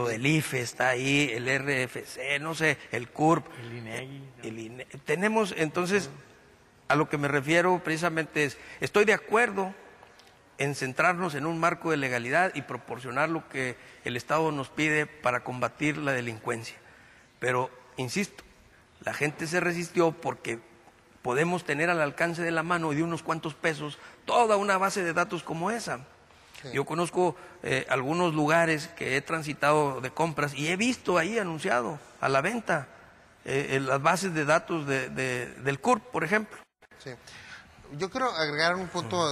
Speaker 3: del IFE está ahí, el RFC, no sé, el CURP. El INEGI. Tenemos, entonces, a lo que me refiero precisamente es, estoy de acuerdo en centrarnos en un marco de legalidad y proporcionar lo que el Estado nos pide para combatir la delincuencia. Pero, insisto, la gente se resistió porque podemos tener al alcance de la mano y de unos cuantos pesos toda una base de datos como esa. Sí. Yo conozco algunos lugares que he transitado de compras y he visto ahí anunciado a la venta las bases de datos del CURP, por ejemplo.
Speaker 1: Sí. Yo quiero agregar un punto,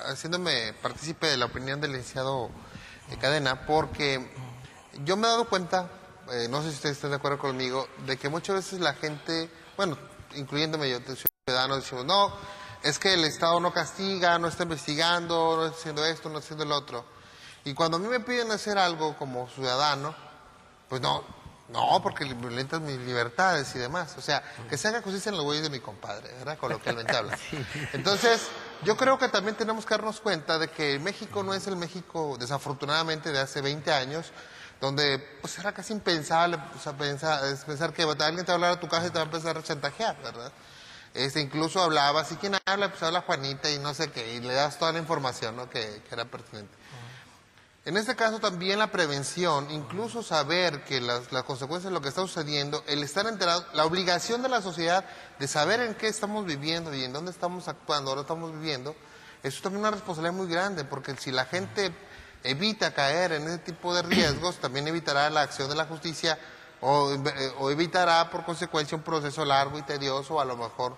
Speaker 1: haciéndome partícipe de la opinión del licenciado Cadena, porque yo me he dado cuenta, no sé si ustedes están de acuerdo conmigo, de que muchas veces la gente, bueno, incluyéndome yo, ciudadanos, decimos, no, es que el Estado no castiga, no está investigando, no está haciendo esto, no está haciendo el otro. Y cuando a mí me piden hacer algo como ciudadano, pues no, porque violentan mis libertades y demás. O sea, que se haga justicia en los güeyes de mi compadre, ¿verdad? Coloquialmente habla. Entonces, yo creo que también tenemos que darnos cuenta de que México no es el México, desafortunadamente, de hace 20 años, donde pues era casi impensable pensar que alguien te va a hablar a tu casa y te va a empezar a chantajear, ¿verdad? Incluso hablabas, ¿y quién habla? Pues habla Juanita y no sé qué, y le das toda la información, ¿no? que era pertinente. En este caso también la prevención, incluso saber que las consecuencias de lo que está sucediendo, el estar enterado, la obligación de la sociedad de saber en qué estamos viviendo y en dónde estamos actuando, ahora estamos viviendo, eso es también una responsabilidad muy grande, porque si la gente evita caer en ese tipo de riesgos, también evitará la acción de la justicia o evitará por consecuencia un proceso largo y tedioso, o a lo mejor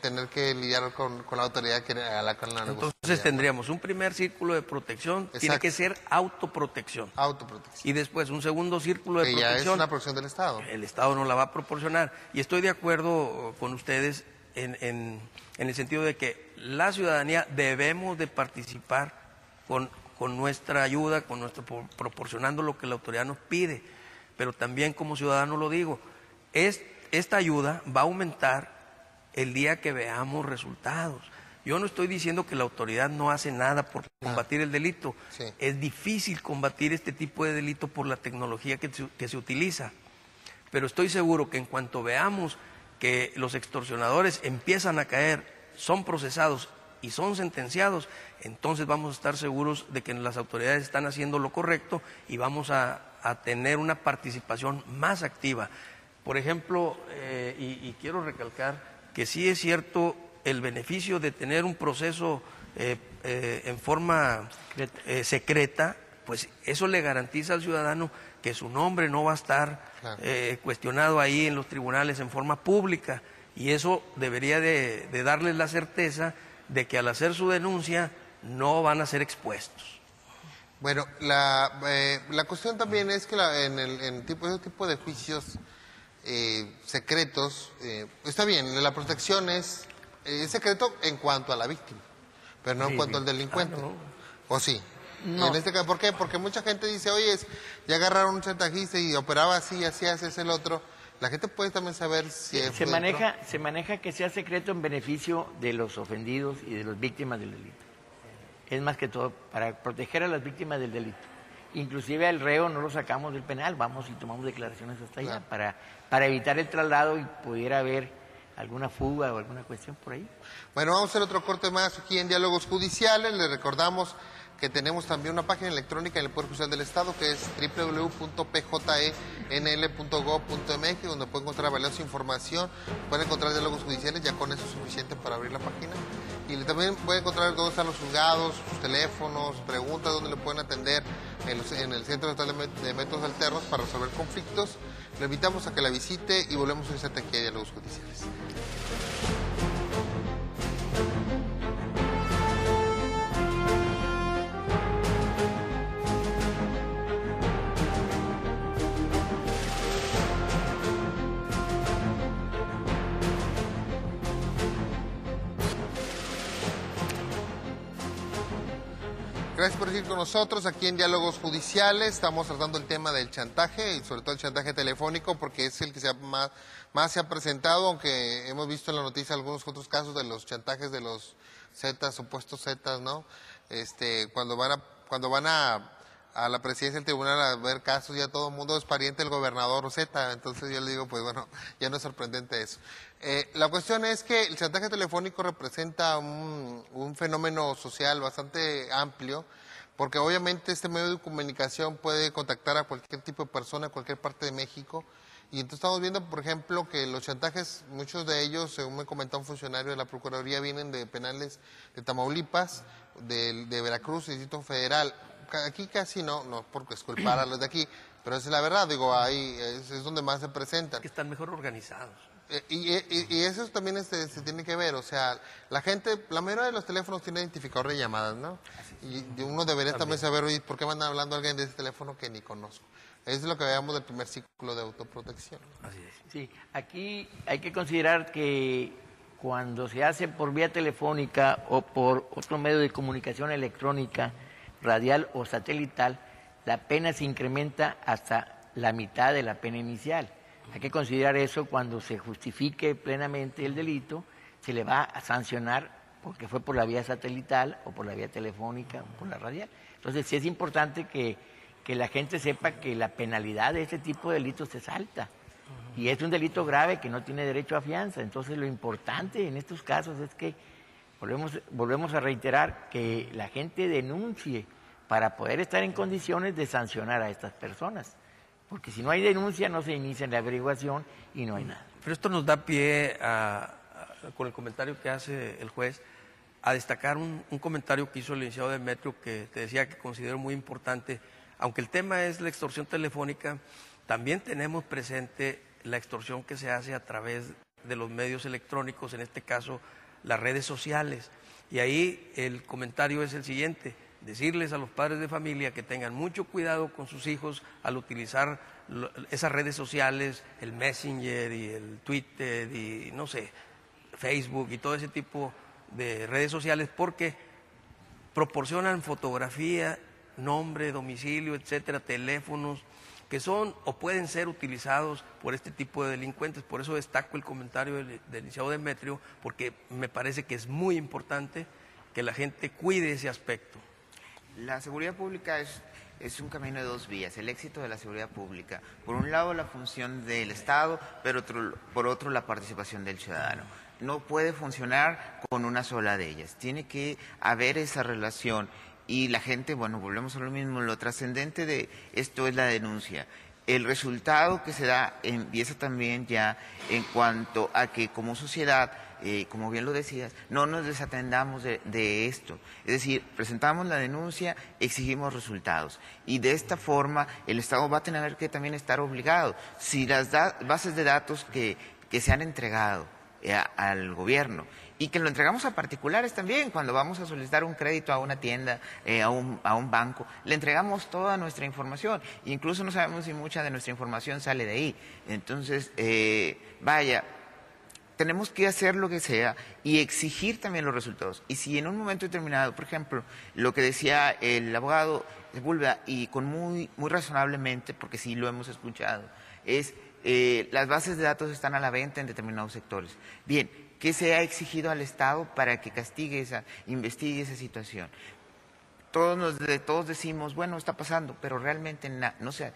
Speaker 1: tener que lidiar con la autoridad que a la que la
Speaker 3: Entonces tendríamos un primer círculo de protección. Exacto. Tiene que ser autoprotección.
Speaker 1: Autoprotección.
Speaker 3: Y después un segundo círculo de protección.
Speaker 1: Que ya es una protección del Estado.
Speaker 3: El Estado nos la va a proporcionar. Y estoy de acuerdo con ustedes en el sentido de que la ciudadanía debemos de participar con nuestra ayuda, proporcionando lo que la autoridad nos pide. Pero también como ciudadano lo digo, esta ayuda va a aumentar el día que veamos resultados. Yo no estoy diciendo que la autoridad no hace nada por combatir el delito. Sí. Es difícil combatir este tipo de delito por la tecnología que se utiliza. Pero estoy seguro que en cuanto veamos que los extorsionadores empiezan a caer, son procesados y son sentenciados, entonces vamos a estar seguros de que las autoridades están haciendo lo correcto y vamos a tener una participación más activa. Por ejemplo, y quiero recalcar que sí es cierto el beneficio de tener un proceso en forma secreta, pues eso le garantiza al ciudadano que su nombre no va a estar cuestionado ahí en los tribunales en forma pública, y eso debería de darles la certeza de que al hacer su denuncia no van a ser expuestos.
Speaker 1: Bueno, la cuestión también es que ese tipo de juicios secretos, está bien, la protección es secreto en cuanto a la víctima, pero no en cuanto al delincuente. No. ¿O sí? No. En este caso, ¿por qué? Porque mucha gente dice, oye, ya agarraron un chantajista y operaba así, así haces el otro. La gente puede también saber si
Speaker 2: se maneja que sea secreto en beneficio de los ofendidos y de las víctimas del delito. Es más que todo para proteger a las víctimas del delito. Inclusive al reo no lo sacamos del penal, vamos y tomamos declaraciones hasta allá para evitar el traslado y pudiera haber alguna fuga o alguna cuestión por ahí.
Speaker 1: Bueno, vamos a hacer otro corte más aquí en Diálogos Judiciales. Les recordamos que tenemos también una página electrónica en el Poder Judicial del Estado, que es www.pjenl.gov.mx, donde pueden encontrar valiosa información, pueden encontrar diálogos judiciales, ya con eso es suficiente para abrir la página. Y también pueden encontrar dónde están los juzgados, sus teléfonos, preguntas, dónde le pueden atender en el Centro Estatal de Métodos Alternos para resolver conflictos. Le invitamos a que la visite y volvemos a instante aquí a Diálogos Judiciales. Gracias por seguir con nosotros aquí en Diálogos Judiciales. Estamos tratando el tema del chantaje y sobre todo el chantaje telefónico porque es el que más se ha presentado, aunque hemos visto en la noticia algunos otros casos de los chantajes de los Zetas, supuestos Zetas, ¿no? Cuando van a la presidencia del tribunal a ver casos, ya todo el mundo es pariente del gobernador Zeta, entonces yo le digo, pues bueno, ya no es sorprendente eso. La cuestión es que el chantaje telefónico representa un fenómeno social bastante amplio, porque obviamente este medio de comunicación puede contactar a cualquier tipo de persona en cualquier parte de México, y entonces estamos viendo, por ejemplo, que los chantajes, muchos de ellos, según me comentó un funcionario de la Procuraduría, vienen de penales de Tamaulipas, de Veracruz, Distrito Federal. Aquí casi no porque es culpar a los de aquí, pero esa es la verdad, digo, ahí es donde más se presentan.
Speaker 3: Que están mejor organizados.
Speaker 1: Y eso también se tiene que ver, o sea, la mayoría de los teléfonos tiene identificador de llamadas, ¿no? Y uno debería también saber, oye, ¿por qué me andan hablando a alguien de ese teléfono que ni conozco? Eso es lo que veamos del primer ciclo de autoprotección.
Speaker 3: Así es.
Speaker 2: Sí, aquí hay que considerar que cuando se hace por vía telefónica o por otro medio de comunicación electrónica, radial o satelital, la pena se incrementa hasta la mitad de la pena inicial. Hay que considerar eso cuando se justifique plenamente el delito, se le va a sancionar porque fue por la vía satelital o por la vía telefónica o por la radial. Entonces sí es importante que la gente sepa que la penalidad de este tipo de delitos es alta y es un delito grave que no tiene derecho a fianza. Entonces lo importante en estos casos es que volvemos a reiterar que la gente denuncie para poder estar en condiciones de sancionar a estas personas. Porque si no hay denuncia, no se inicia la averiguación y no hay nada.
Speaker 3: Pero esto nos da pie, con el comentario que hace el juez, a destacar un comentario que hizo el licenciado Demetrio, que te decía que considero muy importante. Aunque el tema es la extorsión telefónica, también tenemos presente la extorsión que se hace a través de los medios electrónicos, en este caso las redes sociales. Y ahí el comentario es el siguiente: decirles a los padres de familia que tengan mucho cuidado con sus hijos al utilizar esas redes sociales, el Messenger y el Twitter y no sé, Facebook y todo ese tipo de redes sociales, porque proporcionan fotografía, nombre, domicilio, etcétera, teléfonos, que son o pueden ser utilizados por este tipo de delincuentes. Por eso destaco el comentario del licenciado Demetrio, porque me parece que es muy importante que la gente cuide ese aspecto.
Speaker 4: La seguridad pública es un camino de dos vías. El éxito de la seguridad pública, por un lado la función del Estado, pero por otro la participación del ciudadano. No puede funcionar con una sola de ellas. Tiene que haber esa relación. Y la gente, bueno, volvemos a lo mismo, lo trascendente de esto es la denuncia. El resultado que se da empieza también ya en cuanto a que como sociedad, como bien lo decías, no nos desatendamos de esto. Es decir, presentamos la denuncia, exigimos resultados. Y de esta forma el Estado va a tener que también estar obligado. Si las bases de datos que se han entregado al gobierno y que lo entregamos a particulares también, cuando vamos a solicitar un crédito a una tienda, a un banco, le entregamos toda nuestra información, incluso no sabemos si mucha de nuestra información sale de ahí. Entonces, tenemos que hacer lo que sea y exigir también los resultados. Y si en un momento determinado, por ejemplo, lo que decía el abogado Sepúlveda, y con muy razonablemente, porque sí lo hemos escuchado, es las bases de datos están a la venta en determinados sectores. Bien, ¿qué se ha exigido al Estado para que investigue esa situación? todos decimos, bueno, está pasando, pero realmente no se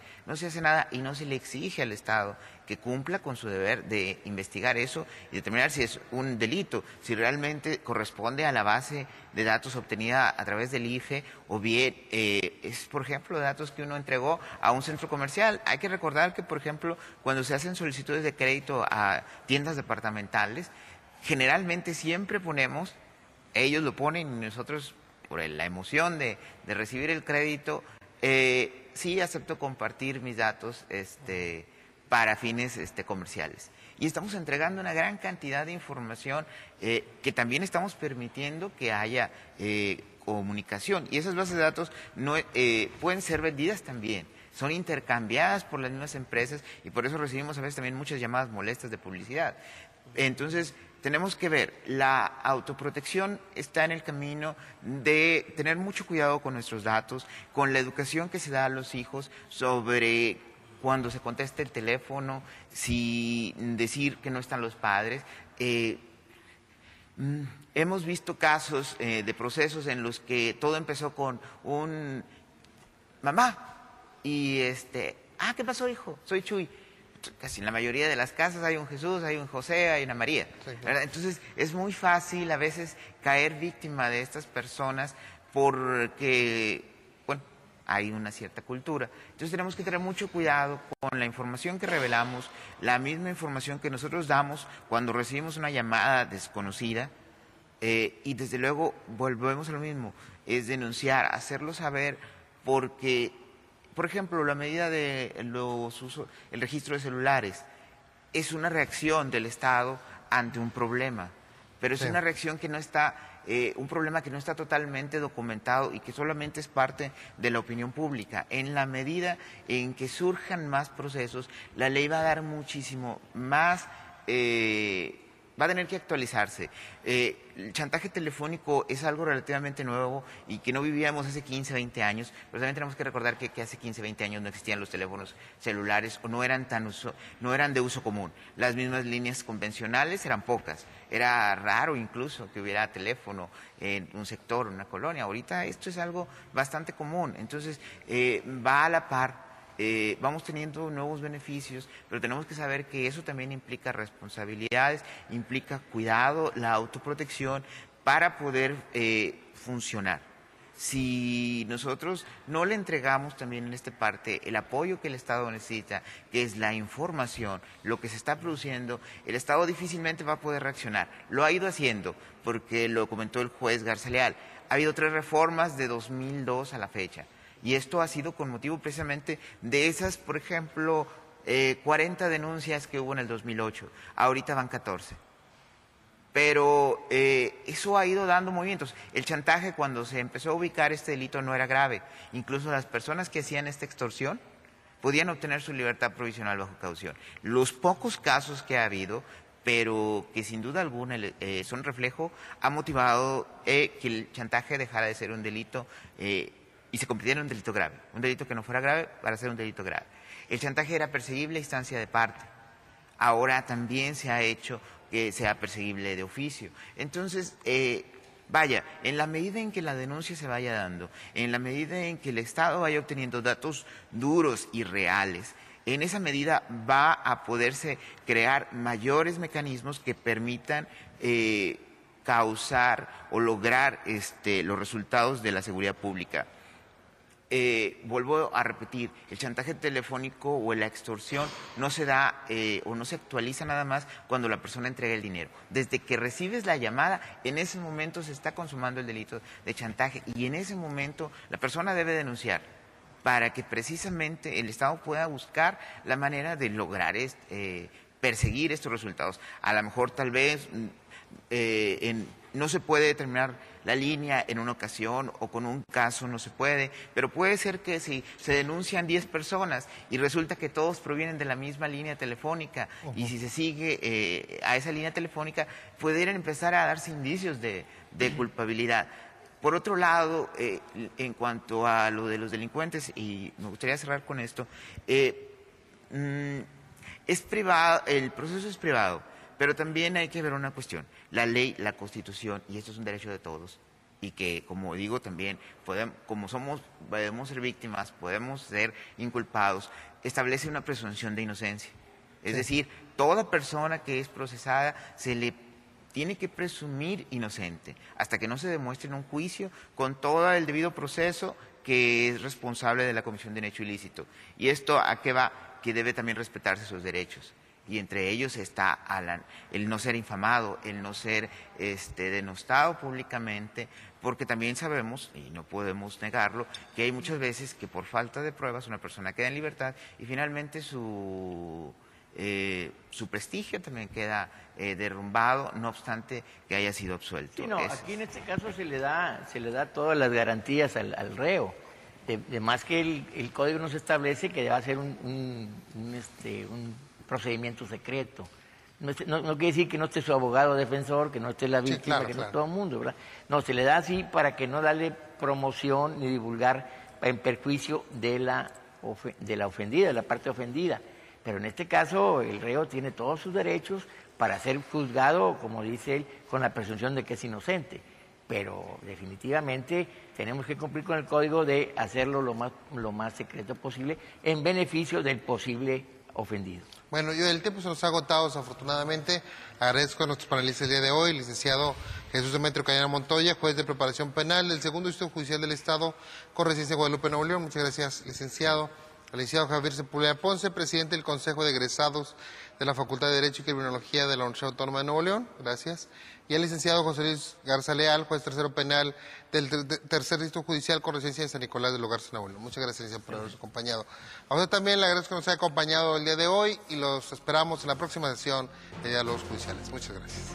Speaker 4: hace nada y no se le exige al Estado que cumpla con su deber de investigar eso y determinar si es un delito, si realmente corresponde a la base de datos obtenida a través del IFE o bien es, por ejemplo, datos que uno entregó a un centro comercial. Hay que recordar que, por ejemplo, cuando se hacen solicitudes de crédito a tiendas departamentales, generalmente siempre ponemos, ellos lo ponen y nosotros, por la emoción de recibir el crédito, sí acepto compartir mis datos para fines comerciales. Y estamos entregando una gran cantidad de información que también estamos permitiendo que haya comunicación. Y esas bases de datos pueden ser vendidas también. Son intercambiadas por las mismas empresas y por eso recibimos a veces también muchas llamadas molestas de publicidad. Entonces, tenemos que ver, la autoprotección está en el camino de tener mucho cuidado con nuestros datos, con la educación que se da a los hijos sobre cuando se conteste el teléfono, si decir que no están los padres. Hemos visto casos de procesos en los que todo empezó con un mamá y ¿qué pasó, hijo? Soy Chuy. Casi en la mayoría de las casas hay un Jesús, hay un José, hay una María. Sí, claro. Entonces es muy fácil a veces caer víctima de estas personas porque, bueno, hay una cierta cultura. Entonces tenemos que tener mucho cuidado con la información que revelamos, la misma información que nosotros damos cuando recibimos una llamada desconocida y desde luego volvemos a lo mismo, es denunciar, hacerlo saber porque... Por ejemplo, la medida de el registro de celulares es una reacción del Estado ante un problema, pero es una reacción que no está, un problema que no está totalmente documentado y que solamente es parte de la opinión pública. En la medida en que surjan más procesos, la ley va a dar muchísimo más... va a tener que actualizarse. El chantaje telefónico es algo relativamente nuevo y que no vivíamos hace 15, 20 años, pero también tenemos que recordar que hace 15, 20 años no existían los teléfonos celulares o no eran de uso común. Las mismas líneas convencionales eran pocas. Era raro incluso que hubiera teléfono en un sector, en una colonia. Ahorita esto es algo bastante común. Entonces, va a la par. Vamos teniendo nuevos beneficios, pero tenemos que saber que eso también implica responsabilidades, implica cuidado, la autoprotección para poder funcionar. Si nosotros no le entregamos también en esta parte el apoyo que el Estado necesita, que es la información, lo que se está produciendo, el Estado difícilmente va a poder reaccionar. Lo ha ido haciendo, porque lo comentó el juez Garza Leal. Ha habido 3 reformas de 2002 a la fecha. Y esto ha sido con motivo precisamente de esas, por ejemplo, 40 denuncias que hubo en el 2008. Ahorita van 14. Pero eso ha ido dando movimientos. El chantaje, cuando se empezó a ubicar este delito, no era grave. Incluso las personas que hacían esta extorsión podían obtener su libertad provisional bajo caución. Los pocos casos que ha habido, pero que sin duda alguna son reflejo, ha motivado que el chantaje dejara de ser un delito y se convirtiera en un delito grave. Un delito que no fuera grave para ser un delito grave. El chantaje era perseguible a instancia de parte. Ahora también se ha hecho que sea perseguible de oficio. Entonces, vaya, en la medida en que la denuncia se vaya dando, en la medida en que el Estado vaya obteniendo datos duros y reales, en esa medida va a poderse crear mayores mecanismos que permitan causar o lograr los resultados de la seguridad pública. Vuelvo a repetir, el chantaje telefónico o la extorsión no se da o no se actualiza nada más cuando la persona entrega el dinero. Desde que recibes la llamada, en ese momento se está consumando el delito de chantaje y en ese momento la persona debe denunciar para que precisamente el Estado pueda buscar la manera de lograr perseguir estos resultados. A lo mejor tal vez no se puede determinar la línea en una ocasión o con un caso no se puede, pero puede ser que si se denuncian 10 personas y resulta que todos provienen de la misma línea telefónica y si se sigue a esa línea telefónica pueden empezar a darse indicios de culpabilidad. Por otro lado, en cuanto a lo de los delincuentes, y me gustaría cerrar con esto, es privado, el proceso es privado. Pero también hay que ver una cuestión, la ley, la Constitución, y esto es un derecho de todos, y que, como digo también, podemos ser víctimas, podemos ser inculpados, establece una presunción de inocencia. Es decir, toda persona que es procesada se le tiene que presumir inocente hasta que no se demuestre en un juicio con todo el debido proceso que es responsable de la comisión de un hecho ilícito. ¿Y esto a qué va? Que debe también respetarse sus derechos. Y entre ellos está el no ser infamado, el no ser denostado públicamente, porque también sabemos, y no podemos negarlo, que hay muchas veces que por falta de pruebas una persona queda en libertad y finalmente su prestigio también queda derrumbado, no obstante que haya sido absuelto.
Speaker 2: Sí, no, aquí en este caso se le da todas las garantías al reo. De más que el código nos establece que debe ser un procedimiento secreto. No quiere decir que no esté su abogado defensor, que no esté la víctima,
Speaker 1: claro,
Speaker 2: que
Speaker 1: claro.
Speaker 2: no todo el mundo, ¿verdad? No, se le da así para que no darle promoción ni divulgar en perjuicio de la ofendida, de la parte ofendida. Pero en este caso el reo tiene todos sus derechos para ser juzgado, como dice él, con la presunción de que es inocente. Pero definitivamente tenemos que cumplir con el código de hacerlo lo más secreto posible en beneficio del posible ofendido.
Speaker 1: Bueno, el tiempo se nos ha agotado desafortunadamente. Agradezco a nuestros panelistas el día de hoy, licenciado Jesús Demetrio Cañana Montoya, juez de preparación penal del Segundo Distrito Judicial del Estado con residencia en Guadalupe, Nuevo León. Muchas gracias, licenciado. Al licenciado Javier Sepúlveda Ponce, presidente del Consejo de Egresados de la Facultad de Derecho y Criminología de la Universidad Autónoma de Nuevo León. Gracias. Y al licenciado José Luis Garza Leal, juez tercero penal del Tercer Distrito Judicial con residencia en San Nicolás de Garza, Nuevo León. Muchas gracias, licenciado, por habernos acompañado. A usted también le agradezco que nos haya acompañado el día de hoy y los esperamos en la próxima sesión de Diálogos Judiciales. Muchas gracias.